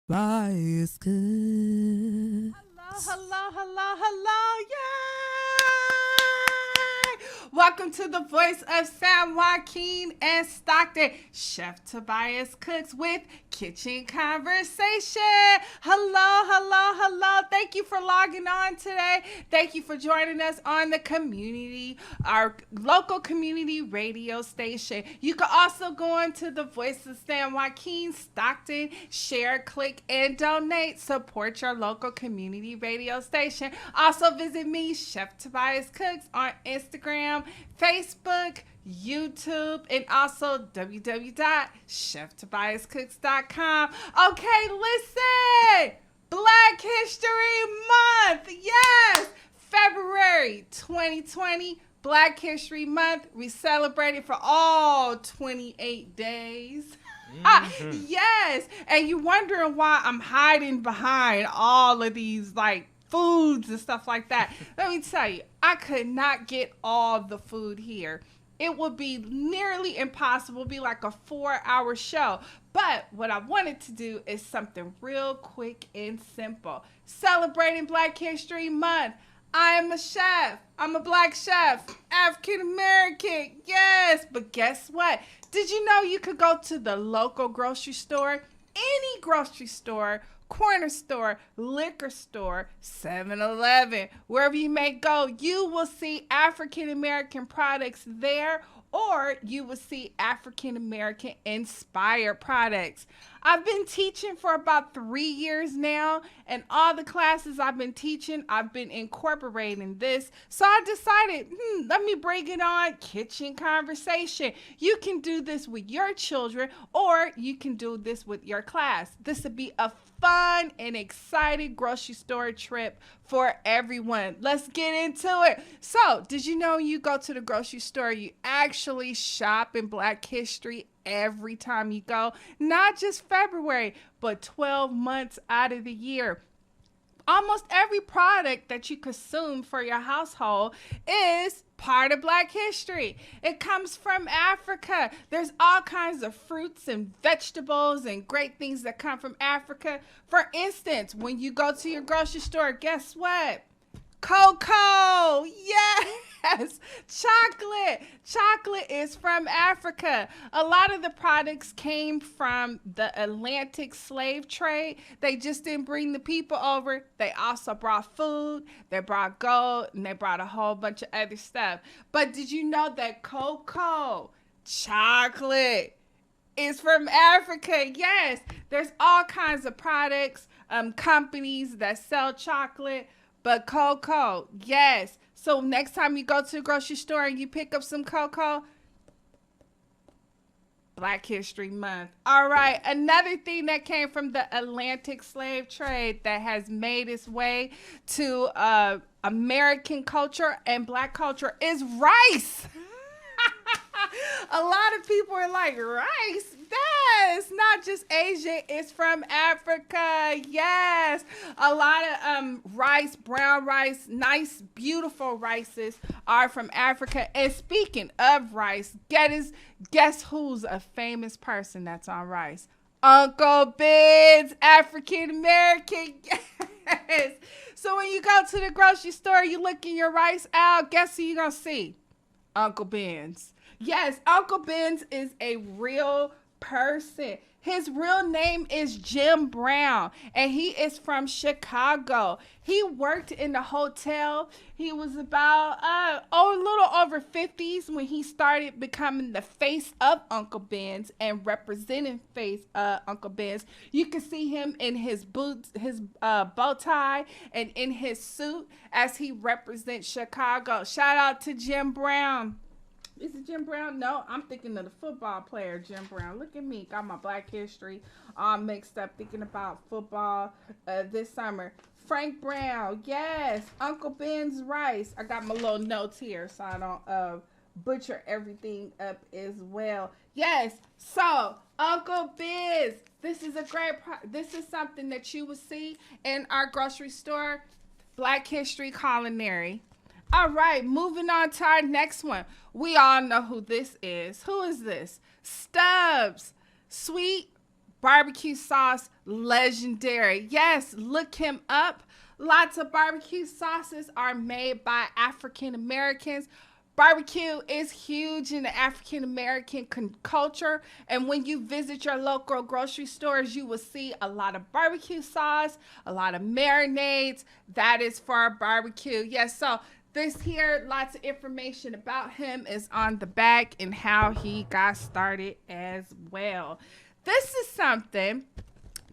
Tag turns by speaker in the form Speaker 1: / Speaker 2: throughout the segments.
Speaker 1: Tobias Cook.
Speaker 2: Hello, yay! Welcome to the voice of San Joaquin and Stockton. Chef Tobias cooks with Kitchen Conversation. Hello. Thank you for logging on today. Thank you for joining us on the community, our local community radio station. You can also go on to the voice of San Joaquin, Stockton, share, click, and donate. Support your local community radio station. Also visit me, Chef Tobias Cooks, on Instagram, Facebook, YouTube, and also www.cheftobiascooks.com. Okay, listen. Black History Month. Yes. February 2020, Black History Month. We celebrated for all 28 days. Yes. And you're wondering why I'm hiding behind all of these foods and stuff like that. Let me tell you, I could not get all the food here. It would be nearly impossible. It would be like a 4-hour show. But what I wanted to do is something real quick and simple. Celebrating Black History Month. I am a chef. I'm a black chef. African American. Yes. But guess what? Did you know you could go to the local grocery store, any grocery store, corner store, liquor store, 7-Eleven, wherever you may go, you will see African American products there, or you will see African American inspired products. I've been teaching for about 3 years now, and all the classes I've been teaching, I've been incorporating this. So I decided, let me bring it on Kitchen Conversation. You can do this with your children, or you can do this with your class. This would be a fun and exciting grocery store trip for everyone. Let's get into it. So, did you know you go to the grocery store, you actually shop in Black history every time you go? Not just February, but 12 months out of the year. Almost every product that you consume for your household is part of Black history. It comes from Africa. There's all kinds of fruits and vegetables and great things that come from Africa. For instance, when you go to your grocery store, guess what? Cocoa. Yes. Chocolate is from Africa. A lot of the products came from the Atlantic slave trade. They just didn't bring the people over. They also brought food, they brought gold, and they brought a whole bunch of other stuff. But did you know that cocoa, chocolate, is from Africa? Yes. There's all kinds of products, companies that sell chocolate. But cocoa, yes. So next time you go to the grocery store and you pick up some cocoa, Black History Month. All right, another thing that came from the Atlantic slave trade that has made its way to American culture and Black culture is rice. A lot of people are like, rice? Yes, not just Asia, it's from Africa. Yes, a lot of rice, brown rice, nice, beautiful rices are from Africa. And speaking of rice, guess who's a famous person that's on rice? Uncle Ben's, African American. Yes. So when you go to the grocery store, you look in your rice aisle, guess who you're going to see? Uncle Ben's. Yes, Uncle Ben's is a real person. His real name is Jim Brown, and he is from Chicago. He worked in the hotel. He was about a little over 50s when he started becoming the face of Uncle Ben's and representing face Uncle Ben's. You can see him in his boots, his bow tie, and in his suit as he represents Chicago. Shout out to Jim Brown. Is it Jim Brown? No, I'm thinking of the football player, Jim Brown. Look at me. Got my Black history all mixed up, thinking about football this summer. Frank Brown. Yes. Uncle Ben's rice. I got my little notes here so I don't butcher everything up as well. Yes. So, Uncle Ben's. This is this is something that you will see in our grocery store. Black History Culinary. All right, moving on to our next one. We all know who this is. Who is this? Stubbs Sweet Barbecue sauce, legendary. Yes, look him up. Lots of barbecue sauces are made by African Americans. Barbecue is huge in the African American culture. And when you visit your local grocery stores, you will see a lot of barbecue sauce, a lot of marinades. That is for our barbecue. Yes, so this here, lots of information about him is on the back and how he got started as well. This is something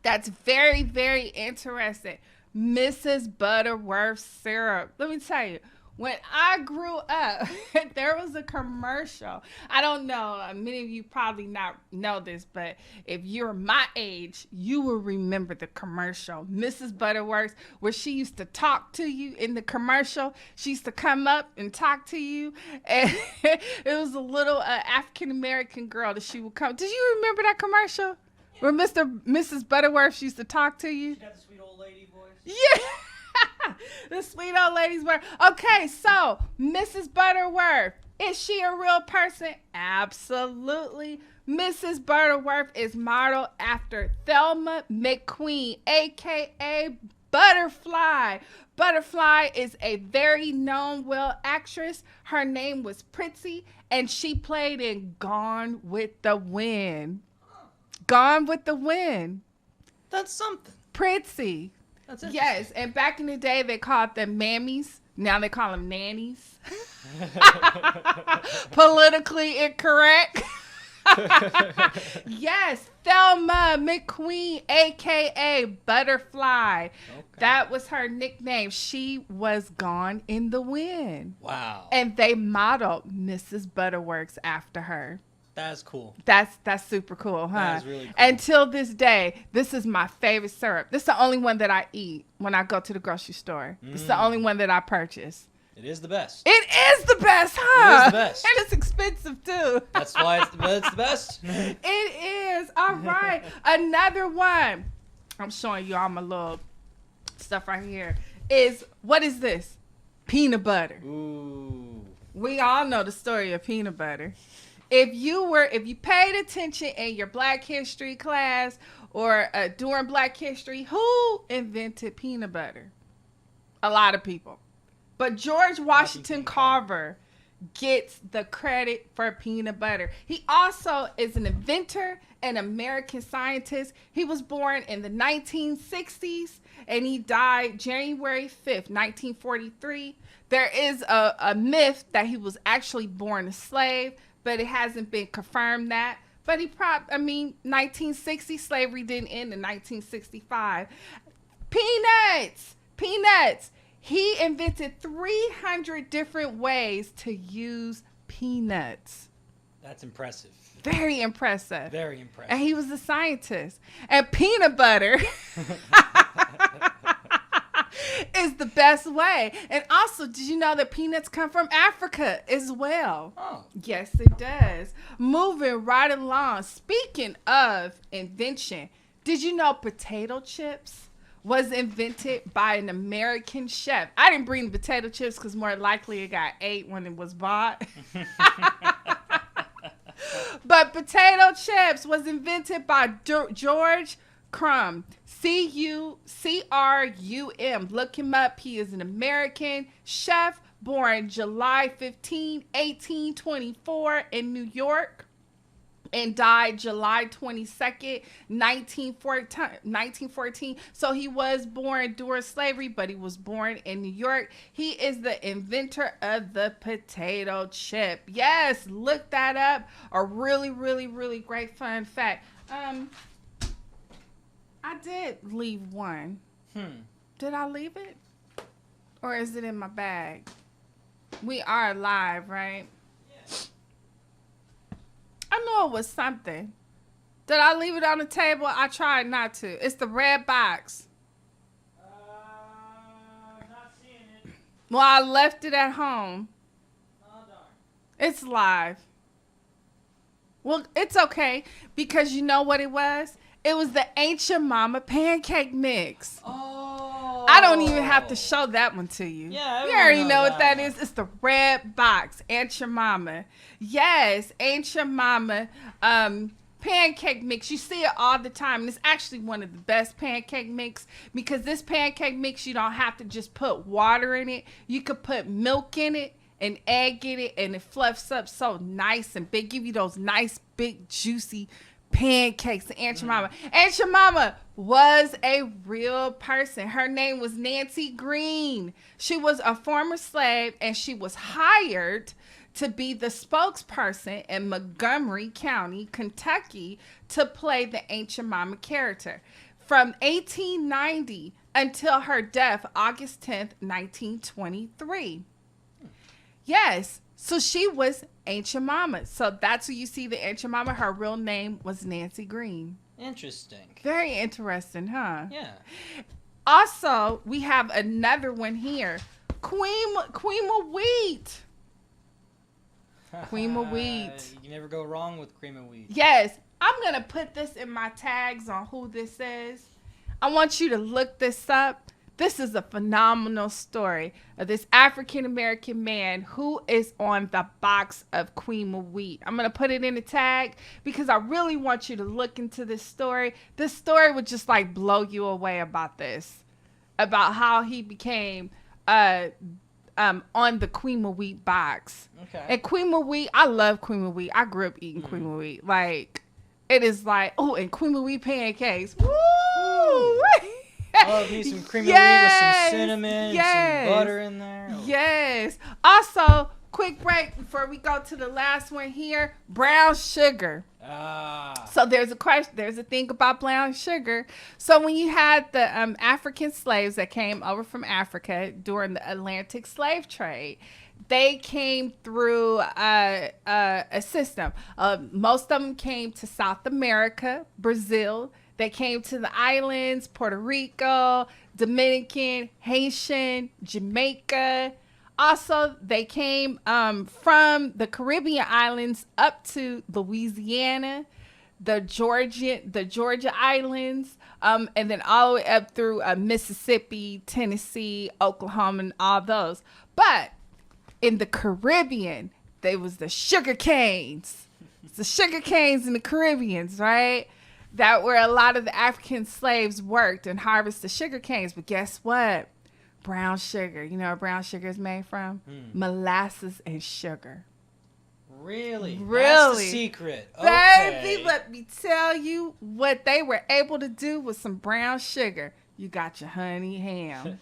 Speaker 2: that's very, very interesting. Mrs. Butterworth syrup. Let me tell you, when I grew up, there was a commercial. I don't know, many of you probably not know this, but if you're my age, you will remember the commercial. Mrs. Butterworth, where she used to talk to you in the commercial. She used to come up and talk to you. And it was a little African-American girl that she would come. Did you remember that commercial? Where Mrs. Butterworth used to talk to you?
Speaker 3: She got the sweet old lady voice.
Speaker 2: Yeah. The sweet old lady's word. Okay, so Mrs. Butterworth, is she a real person? Absolutely. Mrs. Butterworth is modeled after Thelma McQueen, aka Butterfly. Butterfly is a very known well actress. Her name was Pritzy, and she played in Gone with the Wind. Gone with the Wind.
Speaker 3: That's something.
Speaker 2: Pritzy.
Speaker 3: That's interesting.
Speaker 2: Yes, and back in the day, they called them mammies. Now they call them nannies. Politically incorrect. Yes, Thelma McQueen, a.k.a. Butterfly. Okay. That was her nickname. She was Gone in the Wind.
Speaker 3: Wow.
Speaker 2: And they modeled Mrs. Butterworks after her.
Speaker 3: That's cool.
Speaker 2: That's super cool, huh?
Speaker 3: That is really cool.
Speaker 2: Until this day, this is my favorite syrup. This is the only one that I eat when I go to the grocery store. This is the only one that I purchase.
Speaker 3: It is the best.
Speaker 2: It is the best, huh?
Speaker 3: It is the best.
Speaker 2: And it's expensive, too.
Speaker 3: That's why it's the best.
Speaker 2: It is. All right. Another one. I'm showing you all my little stuff right here. What is this? Peanut butter.
Speaker 3: Ooh.
Speaker 2: We all know the story of peanut butter. If you paid attention in your Black History class or during Black History, who invented peanut butter? A lot of people. But George Washington Carver gets the credit for peanut butter. He also is an inventor, an American scientist. He was born in the 1960s and he died January 5th, 1943. There is a myth that he was actually born a slave, but it hasn't been confirmed that. But 1960, slavery didn't end in 1965. Peanuts. He invented 300 different ways to use peanuts.
Speaker 3: That's impressive.
Speaker 2: Very impressive.
Speaker 3: Very impressive.
Speaker 2: And he was a scientist. And peanut butter is the best way. And also, did you know that peanuts come from Africa as well?
Speaker 3: Oh.
Speaker 2: Yes, it does. Moving right along. Speaking of invention, did you know potato chips was invented by an American chef? I didn't bring the potato chips because more likely it got ate when it was bought. But potato chips was invented by George Crumb. C-U-C-R-U-M. Look him up. He is an American chef born July 15, 1824 in New York and died July 22nd, 1914. So he was born during slavery, but he was born in New York. He is the inventor of the potato chip. Yes, look that up. A really, really, really great fun fact. I did leave one. Did I leave it? Or is it in my bag? We are live, right?
Speaker 3: Yes.
Speaker 2: I knew it was something. Did I leave it on the table? I tried not to. It's the red box.
Speaker 3: Not seeing it.
Speaker 2: Well, I left it at home.
Speaker 3: Oh, darn.
Speaker 2: It's live. Well, it's okay because you know what it was? It was the Ain't Your Mama pancake mix.
Speaker 3: Oh.
Speaker 2: I don't even have to show that one to you.
Speaker 3: Yeah,
Speaker 2: you already
Speaker 3: everyone
Speaker 2: know
Speaker 3: knows
Speaker 2: what
Speaker 3: that
Speaker 2: that
Speaker 3: one.
Speaker 2: is. It's the red box, Aunt Your Mama. Yes, Aunt Your Mama pancake mix. You see it all the time. And it's actually one of the best pancake mix because this pancake mix, you don't have to just put water in it. You could put milk in it, an egg in it, and it fluffs up so nice and big. Give you those nice, big, juicy pancakes to Aunt Jemima. Aunt Jemima was a real person. Her name was Nancy Green. She was a former slave, and she was hired to be the spokesperson in Montgomery County, Kentucky, to play the Aunt Jemima character from 1890 until her death, August 10th, 1923. Yes, so she was Aunt Jemima. So that's who you see the Aunt Jemima. Her real name was Nancy Green.
Speaker 4: Interesting.
Speaker 2: Very interesting, huh?
Speaker 4: Yeah.
Speaker 2: Also, we have another one here. Queen of Wheat. Cream of wheat.
Speaker 4: You never go wrong with cream of wheat.
Speaker 2: Yes. I'm going to put this in my tags on who this is. I want you to look this up. This is a phenomenal story of this African-American man who is on the box of cream of wheat. I'm going to put it in a tag because I really want you to look into this story. This story would just like blow you away about this, about how he became on the cream of wheat box.
Speaker 4: Okay.
Speaker 2: And cream of wheat, I love cream of wheat. I grew up eating cream of wheat. Like, it is like, oh, and cream of wheat pancakes. Woo!
Speaker 4: I love me some cream of wheat with some cinnamon and some butter in there. Oh.
Speaker 2: Yes. Also, quick break before we go to the last one here. Brown sugar. So there's a thing about brown sugar. So when you had the African slaves that came over from Africa during the Atlantic slave trade, they came through a system. Most of them came to South America, Brazil. They came to the islands, Puerto Rico, Dominican, Haitian, Jamaica. Also, they came from the Caribbean islands up to Louisiana, the Georgia islands, and then all the way up through Mississippi, Tennessee, Oklahoma, and all those. But in the Caribbean, there was the sugar canes. It's the sugar canes in the Caribbeans, right? That where a lot of the African slaves worked and harvested sugar canes. But guess what? Brown sugar. You know where brown sugar is made from? Molasses and sugar.
Speaker 4: Really?
Speaker 2: Really?
Speaker 4: That's the secret. Okay.
Speaker 2: Baby, let me tell you what they were able to do with some brown sugar. You got your honey ham.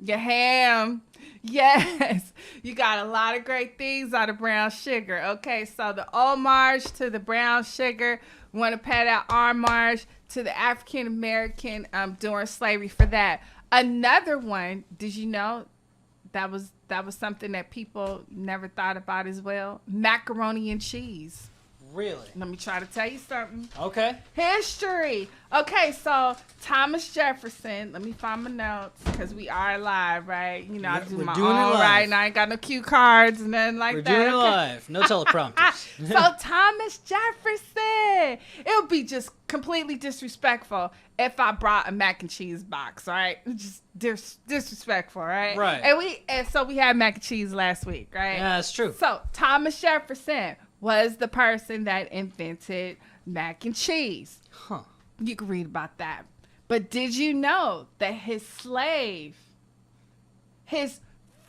Speaker 2: Your ham. Yes. You got a lot of great things out of brown sugar. Okay, so the homage to the brown sugar. We want to pay out homage to the African American during slavery for that. Another one, did you know that was something that people never thought about as well? Macaroni and cheese.
Speaker 4: Really?
Speaker 2: Let me try to tell you something.
Speaker 4: Okay.
Speaker 2: History. Okay, so Thomas Jefferson. Let me find my notes because we are live, right? You know, I do my own right, and I ain't got no cue cards and nothing like that.
Speaker 4: We're doing it live. No teleprompters.
Speaker 2: So Thomas Jefferson. It would be just completely disrespectful if I brought a mac and cheese box, right? Just disrespectful, right?
Speaker 4: Right.
Speaker 2: And so we had mac and cheese last week, right?
Speaker 4: Yeah, that's true.
Speaker 2: So Thomas Jefferson was the person that invented mac and cheese.
Speaker 4: Huh.
Speaker 2: You can read about that. But did you know that his slave, his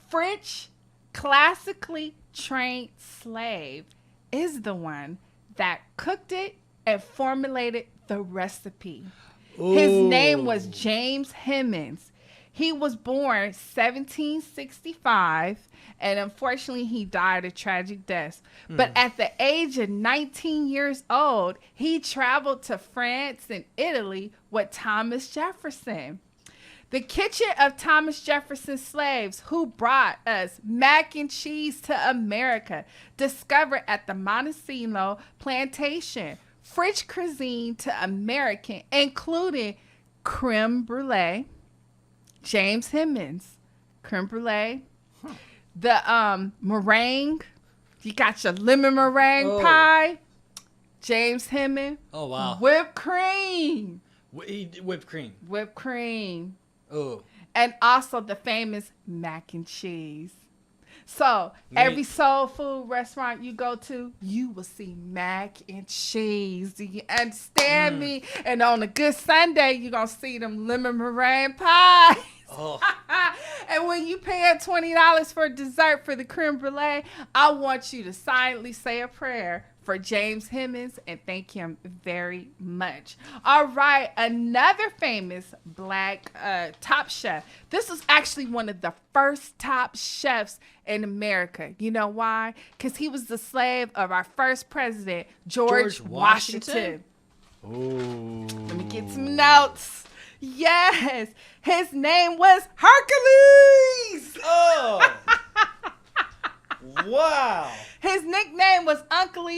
Speaker 2: French classically trained slave, is the one that cooked it and formulated the recipe?
Speaker 4: Ooh.
Speaker 2: His name was James Hemings. He was born 1765, and unfortunately, he died a tragic death. But at the age of 19 years old, he traveled to France and Italy with Thomas Jefferson. The kitchen of Thomas Jefferson's slaves who brought us mac and cheese to America, discovered at the Montecito plantation, French cuisine to American, including creme brulee, James Hemings, creme brulee, the meringue. You got your lemon meringue pie, James Hemings.
Speaker 4: Oh, wow.
Speaker 2: Whipped cream.
Speaker 4: Whipped cream.
Speaker 2: Whipped cream.
Speaker 4: Oh.
Speaker 2: And also the famous mac and cheese. So
Speaker 4: Me-
Speaker 2: every soul food restaurant you go to, you will see mac and cheese. Do you understand me? And on a good Sunday, you're going to see them lemon meringue pies.
Speaker 4: Oh,
Speaker 2: And when you pay $20 for dessert for the creme brulee, I want you to silently say a prayer for James Hemmings and thank him very much. All right, another famous black top chef. This was actually one of the first top chefs in America. You know why? Because he was the slave of our first president, George Washington.
Speaker 4: Ooh.
Speaker 2: Let me get some notes. Yes, his name was Hercules.
Speaker 4: Oh. Wow.
Speaker 2: His nickname was Uncle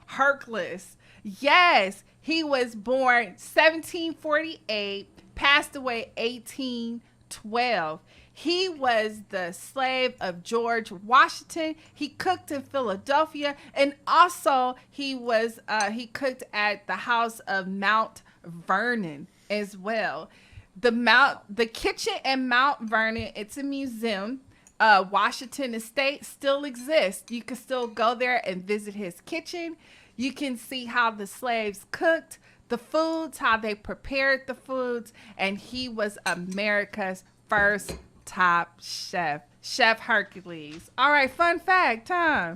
Speaker 2: Hercules. Yes, he was born 1748, passed away 1812. He was the slave of George Washington. He cooked in Philadelphia, and also he cooked at the house of Mount Vernon as well. The kitchen in Mount Vernon, it's a museum. Washington Estate still exists. You can still go there and visit his kitchen. You can see how the slaves cooked the foods, how they prepared the foods, and he was America's first top chef, Chef Hercules. All right, fun fact, huh?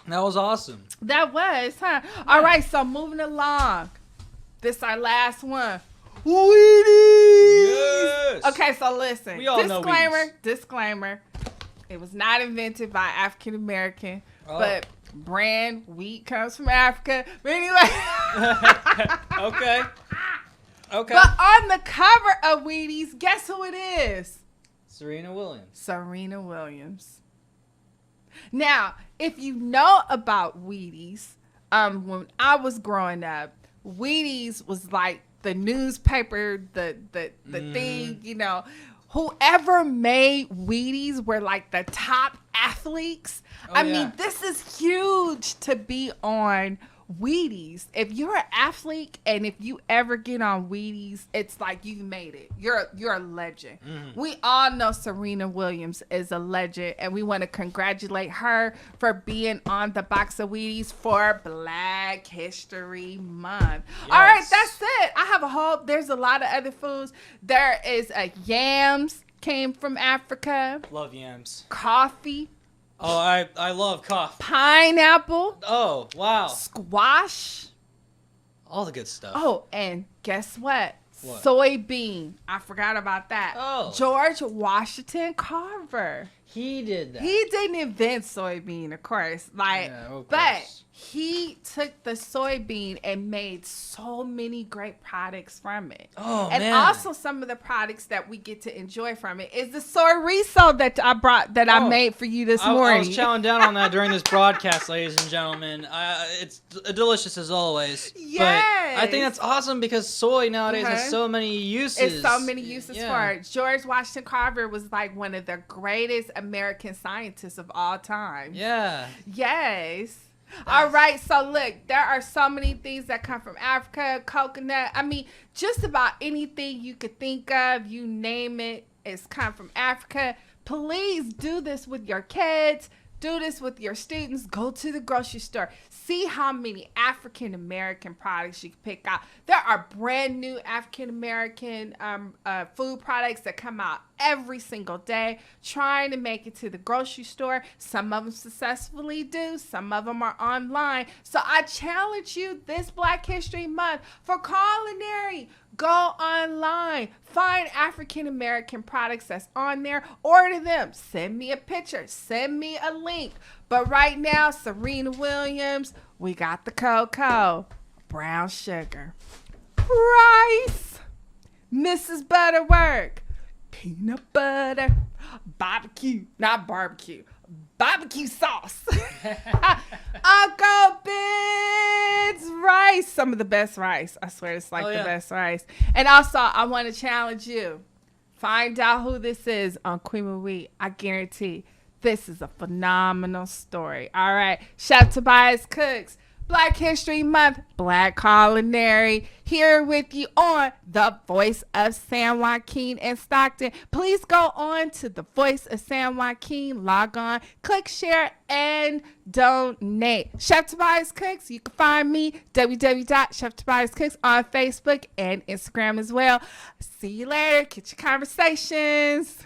Speaker 4: That was awesome.
Speaker 2: That was, huh? All right, so moving along. This our last one. Wheaties.
Speaker 4: Yes.
Speaker 2: Okay, so listen.
Speaker 4: We all know Wheaties.
Speaker 2: Disclaimer. It was not invented by African American,
Speaker 4: Oh.
Speaker 2: but brand wheat comes from Africa. But anyway.
Speaker 4: Okay.
Speaker 2: But on the cover of Wheaties, guess who it is?
Speaker 4: Serena Williams.
Speaker 2: Serena Williams. Now, if you know about Wheaties, when I was growing up, Wheaties was like the newspaper, the thing, you know. Whoever made Wheaties were like the top athletes. I mean, this is huge to be on Wheaties. If you're an athlete and if you ever get on Wheaties, it's like you've made it. You're a legend. Mm-hmm. We all know Serena Williams is a legend, and we want to congratulate her for being on the box of Wheaties for Black History Month. Yes. All right, that's it. I have there's a lot of other foods. There is yams came from Africa.
Speaker 4: Love yams.
Speaker 2: Coffee.
Speaker 4: Oh, I love coffee.
Speaker 2: Pineapple.
Speaker 4: Oh, wow.
Speaker 2: Squash.
Speaker 4: All the good stuff.
Speaker 2: Oh, and guess what?
Speaker 4: What?
Speaker 2: Soybean. I forgot about that.
Speaker 4: Oh.
Speaker 2: George Washington Carver.
Speaker 4: He did that.
Speaker 2: He didn't invent soybean, of course. But he took the soybean and made so many great products from it.
Speaker 4: Oh,
Speaker 2: and
Speaker 4: man.
Speaker 2: also some of the products that we get to enjoy from it is the chorizo that I made for you this morning.
Speaker 4: I was chowing down on that during this broadcast, ladies and gentlemen. It's delicious as always.
Speaker 2: Yes.
Speaker 4: But I think that's awesome because soy nowadays has so many uses.
Speaker 2: It's so many uses for it. George Washington Carver was like one of the greatest American scientists of all time.
Speaker 4: Yeah.
Speaker 2: Yes. All right, so look, there are so many things that come from Africa, coconut. I mean, just about anything you could think of, you name it, it's come from Africa. Please do this with your kids. Do this with your students. Go to the grocery store. See how many African American products you can pick out. There are brand new African American food products that come out every single day, trying to make it to the grocery store. Some of them successfully do. Some of them are online. So I challenge you this Black History Month for Culinary. Go online, find African American products that's on there, order them, send me a picture, send me a link. But right now, Serena Williams, we got the cocoa, brown sugar, rice, Mrs. Butterwork, peanut butter, barbecue sauce. Uncle Ben's rice. Some of the best rice. I swear it's like the best rice. And also, I want to challenge you. Find out who this is on Cream of Wheat. I guarantee this is a phenomenal story. All right. Chef Tobias cooks. Black History Month, Black Culinary, here with you on The Voice of San Joaquin and Stockton. Please go on to The Voice of San Joaquin, log on, click share, and donate. Chef Tobias Cooks, you can find me, www.cheftobiascooks on Facebook and Instagram as well. See you later. Get your conversations.